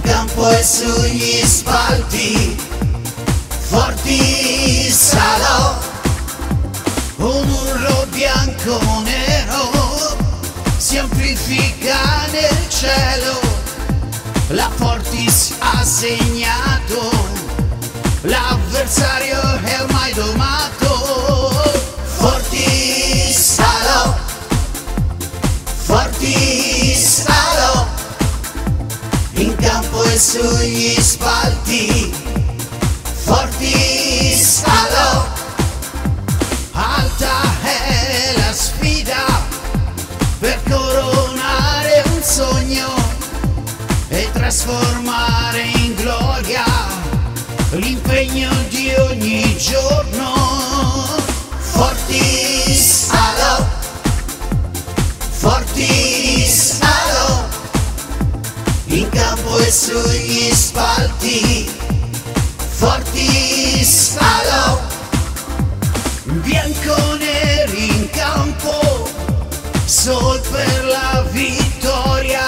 campo e sugli spalti, forti salò, un urlo bianco nero si amplifica nel cielo, la Fortis ha segnato, l'avversario è ormai domato. Fortis salò, Fortis salò, in campo e sugli spalti, Fortis salò, alta è la sfida per coronare un sogno e trasformare in gloria l'impegno di ogni giorno. Fortis salò, Fortis salò, in campo e sugli spalti, Fortis salò, bianconeri in campo, sol per la vittoria,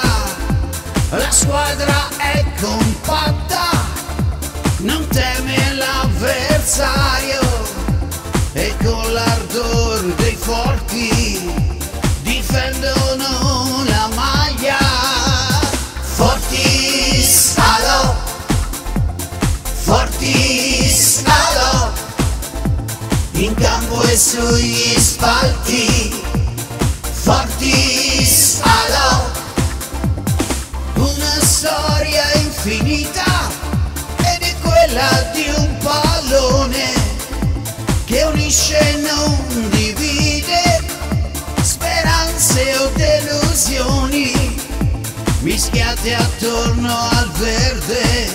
la squadra è compatta, non teme l'avversario e con l'ardor dei forti difendono la maglia. Fortis salò, Fortis salò, in campo e sugli spalti, Fortis salò, una storia infinita ed è quella di un pallone che unisce e non divide, speranze o delusioni mischiate attorno al verde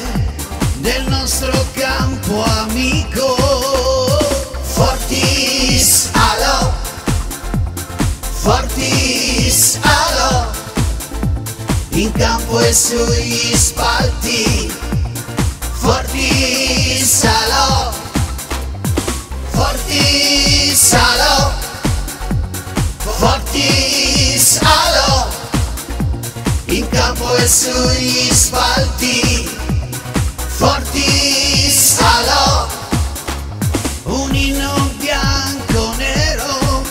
del nostro campo amico. Fortis salò, Fortis salò, in campo e sugli spalti, Fortis salò, Fortis salò, Fortis salò, in campo e sugli spalti, Fortis salò, un inno bianco nero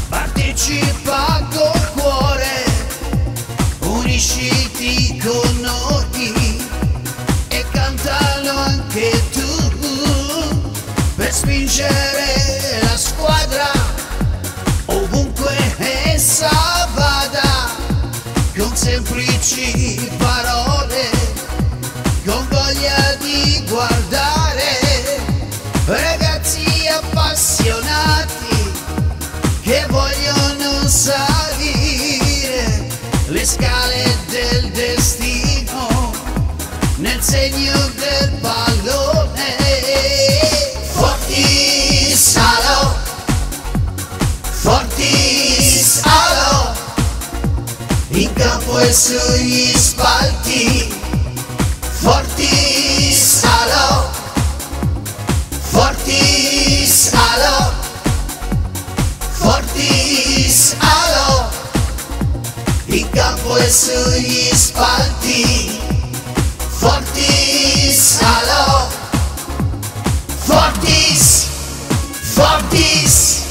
partecipa col cuore, unisciti con noi e cantalo anche tu per spingere la squadra ovunque essa vada, con semplici parole, con voglia di guardare, ragazzi appassionati che vogliono salire le scale del destino nel segno del pallone. Fortis salò, Fortis salò, in campo e sugli spalti, Fortis salò, Fortis salò, Fortis salò, in campo e sugli spalti, Fortis salò, Fortis, Fortis.